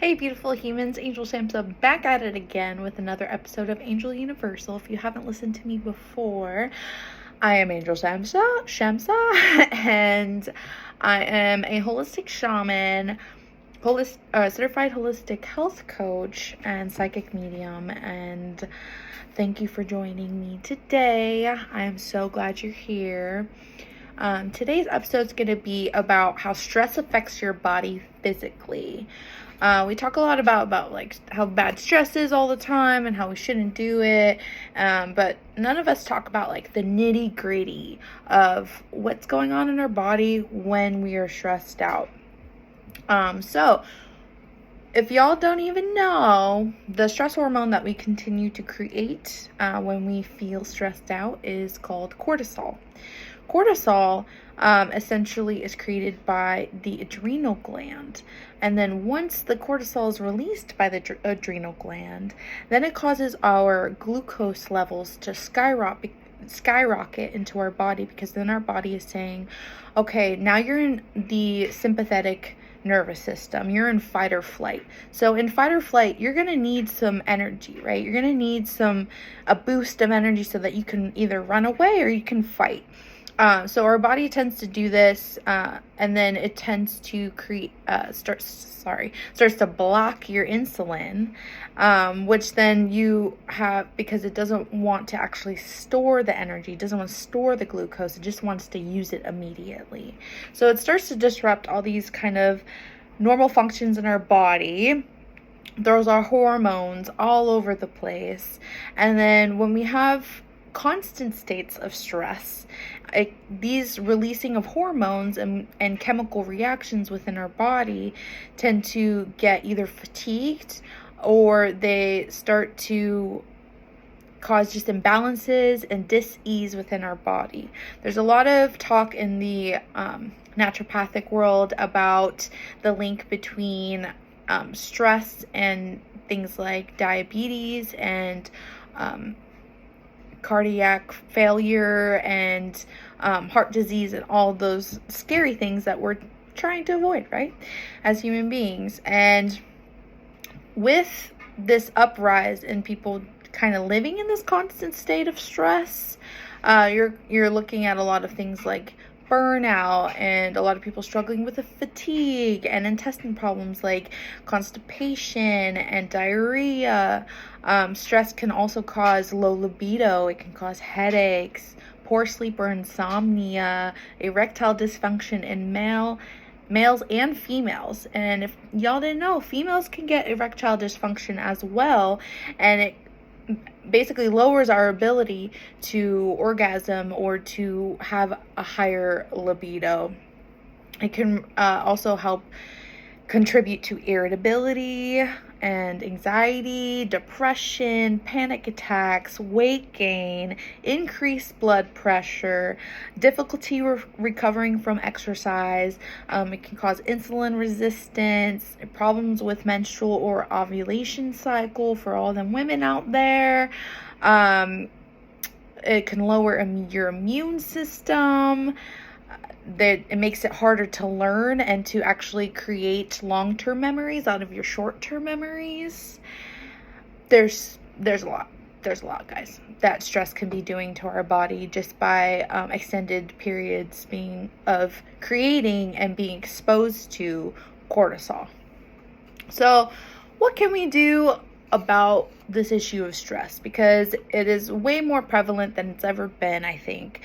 Hey, beautiful humans, Angel Shamsa back at it again with another episode of Angel Universal. If you haven't listened to me before, I am Angel Shamsa, and I am a holistic shaman, certified holistic health coach, and psychic medium. And thank you for joining me today. I am so glad you're here. Today's episode is going to be about how stress affects your body physically. We talk a lot about like how bad stress is all the time and how we shouldn't do it, but none of us talk about like the nitty gritty of what's going on in our body when we are stressed out. So if y'all don't even know, the stress hormone that we continue to create when we feel stressed out is called cortisol. Cortisol essentially is created by the adrenal gland. And then once the cortisol is released by the adrenal gland, then it causes our glucose levels to skyrocket into our body, because then our body is saying, okay, now you're in the sympathetic nervous system. You're in fight or flight. So in fight or flight, you're going to need some energy, right? You're going to need a boost of energy so that you can either run away or you can fight. So our body tends to do this, and then it tends to starts to block your insulin, which then you have, because it doesn't want to actually store the energy, it doesn't want to store the glucose, it just wants to use it immediately. So it starts to disrupt all these kind of normal functions in our body. Throws our hormones all over the place. And then when we have constant states of stress, these releasing of hormones and chemical reactions within our body tend to get either fatigued, or they start to cause just imbalances and dis-ease within our body. There's a lot of talk in the naturopathic world about the link between stress and things like diabetes and cardiac failure and heart disease and all those scary things that we're trying to avoid, right, as human beings. And with this uprise in people kind of living in this constant state of stress, you're looking at a lot of things like burnout, and a lot of people struggling with the fatigue and intestine problems like constipation and diarrhea. Stress can also cause low libido. It can cause headaches, poor sleep or insomnia, erectile dysfunction in males and females. And if y'all didn't know, females can get erectile dysfunction as well, and it basically lowers our ability to orgasm or to have a higher libido. It can also help contribute to irritability and anxiety, depression, panic attacks, weight gain, increased blood pressure, difficulty recovering from exercise. It can cause insulin resistance, problems with menstrual or ovulation cycle for all them women out there. It can lower your immune system. That it makes it harder to learn and to actually create long-term memories out of your short-term memories. There's a lot, guys, that stress can be doing to our body just by extended periods of creating and being exposed to cortisol. So what can we do about this issue of stress? Because it is way more prevalent than it's ever been, I think,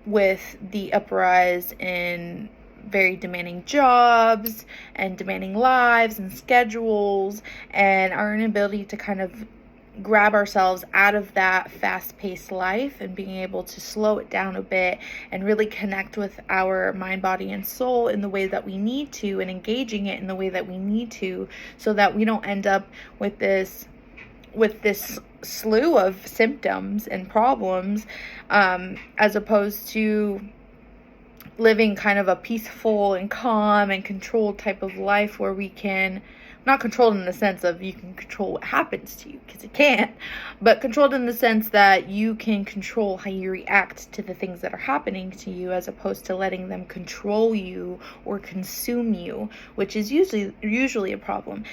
with the uprise in very demanding jobs and demanding lives and schedules, and our inability to kind of grab ourselves out of that fast-paced life and being able to slow it down a bit and really connect with our mind, body, and soul in the way that we need to, and engaging it in the way that we need to, so that we don't end up with this slew of symptoms and problems, as opposed to living kind of a peaceful and calm and controlled type of life where we can, not controlled in the sense of you can control what happens to you, because you can't, but controlled in the sense that you can control how you react to the things that are happening to you, as opposed to letting them control you or consume you, which is usually a problem.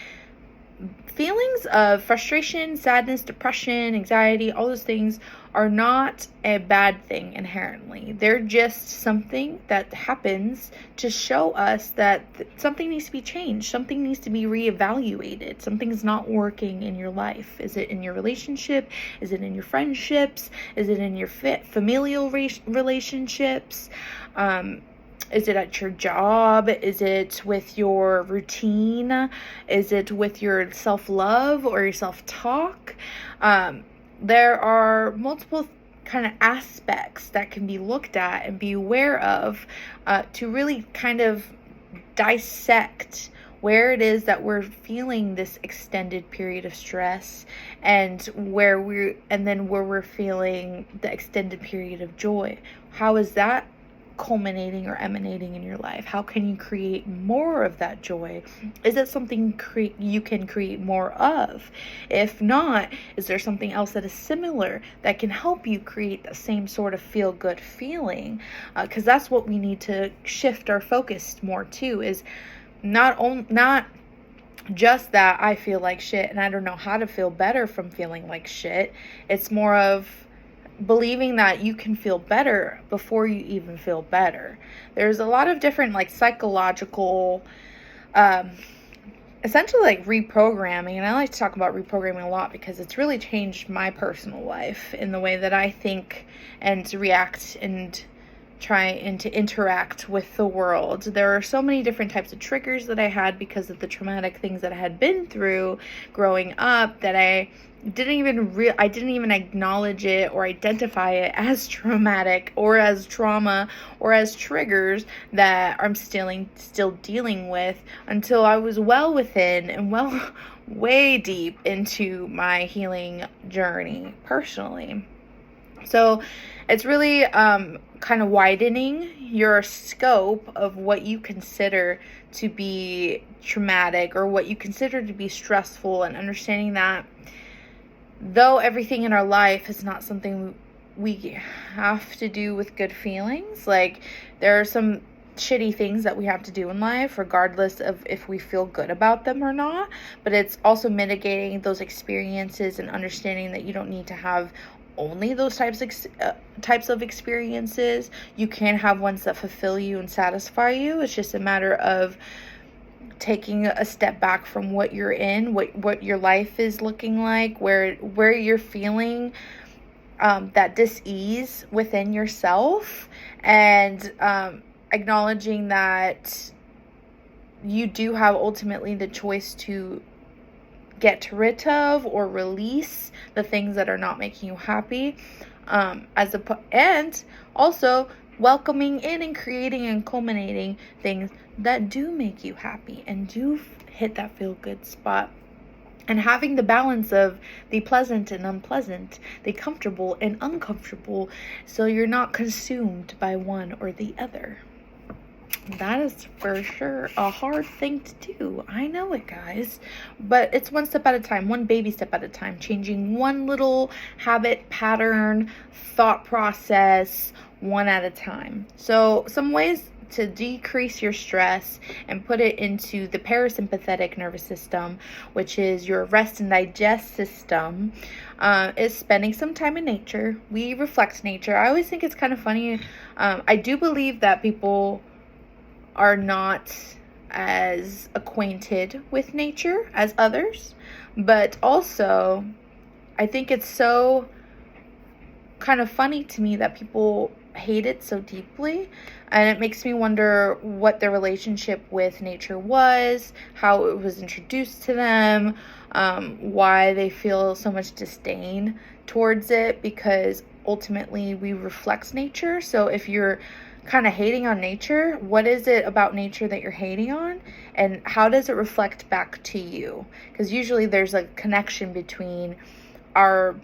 Feelings of frustration, sadness, depression, anxiety, all those things are not a bad thing inherently. They're just something that happens to show us that something needs to be changed. Something needs to be reevaluated. Something's not working in your life. Is it in your relationship? Is it in your friendships? Is it in your familial relationships? Is it at your job? Is it with your routine? Is it with your self-love or your self-talk? There are multiple kind of aspects that can be looked at and be aware of to really kind of dissect where it is that we're feeling this extended period of stress, and where we're feeling the extended period of joy. How is that culminating or emanating in your life? How can you create more of that joy? Is it something you can create more of? If not, is there something else that is similar that can help you create the same sort of feel-good feeling? Because that's what we need to shift our focus more to, is not just that I feel like shit and I don't know how to feel better from feeling like shit. It's more of believing that you can feel better before you even feel better. There's a lot of different psychological, essentially reprogramming, and I like to talk about reprogramming a lot because it's really changed my personal life in the way that I think and react and try and to interact with the world. There are so many different types of triggers that I had because of the traumatic things that I had been through growing up, that I didn't even acknowledge it or identify it as traumatic or as trauma or as triggers that I'm still dealing with, until I was well within and way deep into my healing journey personally. So it's really kind of widening your scope of what you consider to be traumatic or what you consider to be stressful, and understanding that though everything in our life is not something we have to do with good feelings, there are some shitty things that we have to do in life regardless of if we feel good about them or not, but it's also mitigating those experiences and understanding that you don't need to have only those types of experiences. You can have ones that fulfill you and satisfy you. It's just a matter of taking a step back from what you're in, what your life is looking like, where you're feeling that dis-ease within yourself, and acknowledging that you do have ultimately the choice to get rid of or release the things that are not making you happy, and also welcoming in and creating and culminating things that do make you happy and do hit that feel good spot, and having the balance of the pleasant and unpleasant, the comfortable and uncomfortable, so you're not consumed by one or the other. That is for sure a hard thing to do. I know it, guys. But it's one step at a time, one baby step at a time, changing one little habit, pattern, thought process, one at a time. So some ways to decrease your stress and put it into the parasympathetic nervous system, which is your rest and digest system, is spending some time in nature. We reflect nature. I always think it's kind of funny. I do believe that people are not as acquainted with nature as others, but also I think it's so kind of funny to me that people hate it so deeply, and it makes me wonder what their relationship with nature was, how it was introduced to them, why they feel so much disdain towards it, because ultimately we reflect nature. So if you're kind of hating on nature, what is it about nature that you're hating on, and how does it reflect back to you? Because usually there's a connection between our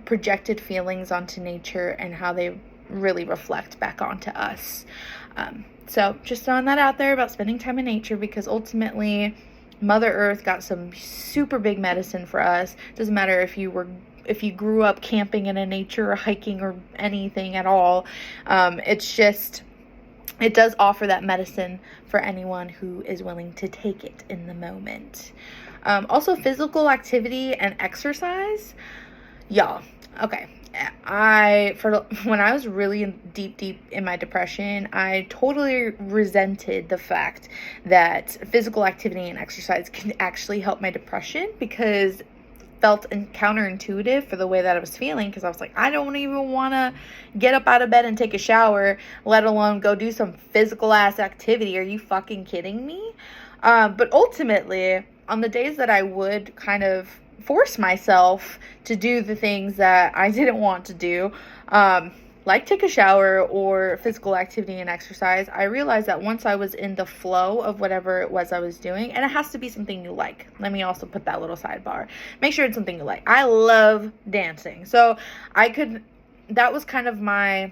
projected feelings onto nature and how they really reflect back onto us. So just throwing that out there about spending time in nature, because ultimately Mother Earth got some super big medicine for us. Doesn't matter if you grew up camping in a nature or hiking or anything at all. It does offer that medicine for anyone who is willing to take it in the moment. Also, physical activity and exercise. Y'all, okay. When I was really deep in my depression, I totally resented the fact that physical activity and exercise can actually help my depression, because it felt counterintuitive for the way that I was feeling, because I was like, I don't even want to get up out of bed and take a shower, let alone go do some physical ass activity. Are you fucking kidding me? But ultimately, on the days that I would kind of force myself to do the things that I didn't want to do, like take a shower or physical activity and exercise, I realized that once I was in the flow of whatever it was I was doing, and it has to be something you like. Let me also put that little sidebar. Make sure it's something you like. I love dancing. So that was kind of my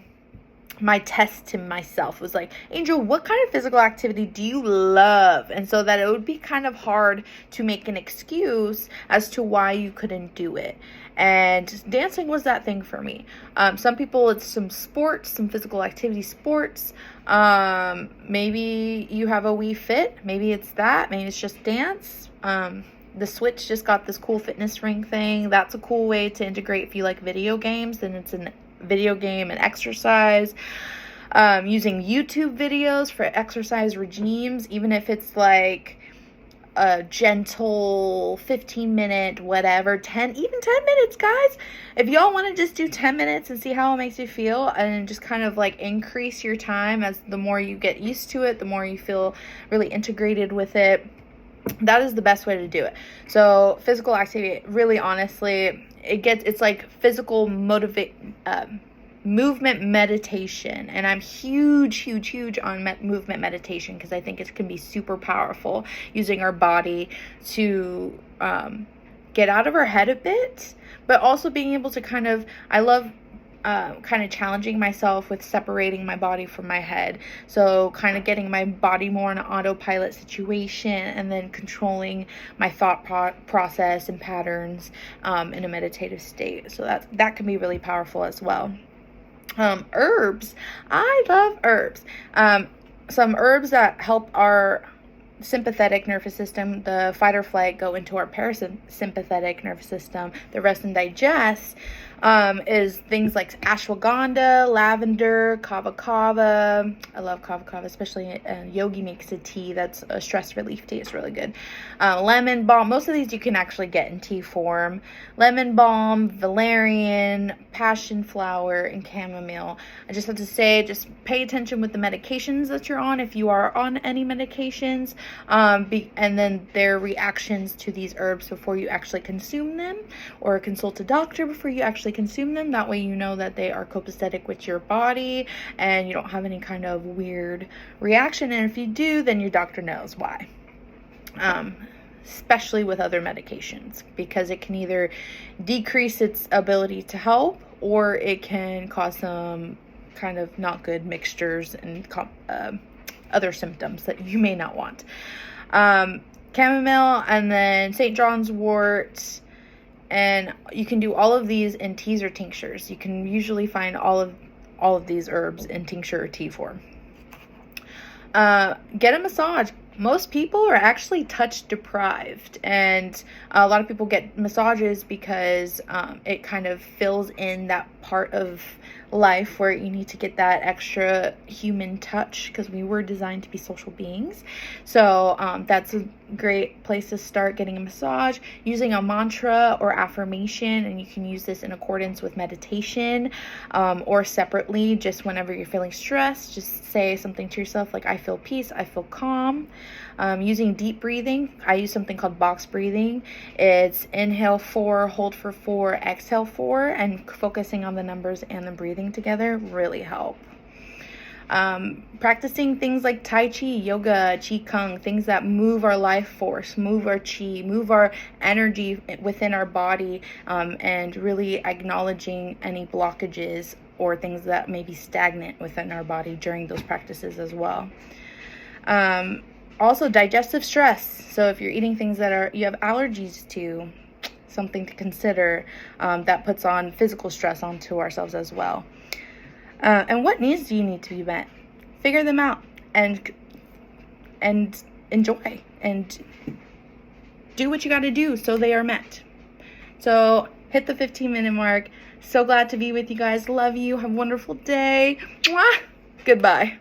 test to myself, was like, Angel, what kind of physical activity do you love? And so that it would be kind of hard to make an excuse as to why you couldn't do it. And dancing was that thing for me. Some people, it's some sports, some physical activity sports. Maybe you have a Wii Fit. Maybe it's that. Maybe it's just dance. The Switch just got this cool fitness ring thing. That's a cool way to integrate. If you like video games, then it's an video game and exercise. Using YouTube videos for exercise regimes, even if it's like a gentle 15-minute whatever, 10 minutes, guys. If y'all want to just do 10 minutes and see how it makes you feel, and just kind of like increase your time, as the more you get used to it, the more you feel really integrated with it, that is the best way to do it. So physical activity, really honestly, it's like physical movement meditation. And I'm huge on movement meditation, because I think it can be super powerful, using our body to get out of our head a bit, but also being able to I love kind of challenging myself with separating my body from my head. So kind of getting my body more in an autopilot situation, and then controlling my thought process and patterns in a meditative state. So that can be really powerful as well. Herbs. I love herbs. Some herbs that help our sympathetic nervous system, the fight or flight, go into our parasympathetic nervous system, the rest and digest, is things like ashwagandha, lavender, kava kava. I love kava kava, especially Yogi makes a tea that's a stress relief tea. It's really good. Lemon balm. Most of these you can actually get in tea form. Lemon balm, valerian, passion flower, and chamomile. I just have to say, just pay attention with the medications that you're on, if you are on any medications, and then their reactions to these herbs before you actually consume them, or consult a doctor before you actually consume them. That way you know that they are copacetic with your body and you don't have any kind of weird reaction. And if you do, then your doctor knows why. Especially with other medications, because it can either decrease its ability to help, or it can cause some kind of not good mixtures and other symptoms that you may not want. Chamomile, and then St. John's wort, and you can do all of these in teas or tinctures. You can usually find all of these herbs in tincture or tea form. Get a massage. Most people are actually touch deprived, and a lot of people get massages because it kind of fills in that part of life where you need to get that extra human touch, because we were designed to be social beings. So that's a great place to start, getting a massage, using a mantra or affirmation, and you can use this in accordance with meditation, or separately, just whenever you're feeling stressed, just say something to yourself like, I feel peace, I feel calm. Using deep breathing, I use something called box breathing. It's inhale 4, hold for 4, exhale 4, and focusing on the numbers and the breathing together really help. Practicing things like Tai Chi, yoga, Qi Kung, things that move our life force, move our Qi, move our energy within our body, and really acknowledging any blockages or things that may be stagnant within our body during those practices as well. Also, digestive stress. So if you're eating things that you have allergies to, something to consider. That puts on physical stress onto ourselves as well. And what needs do you need to be met? Figure them out and enjoy and do what you got to do so they are met. So hit the 15-minute mark. So glad to be with you guys. Love you. Have a wonderful day. Mwah! Goodbye.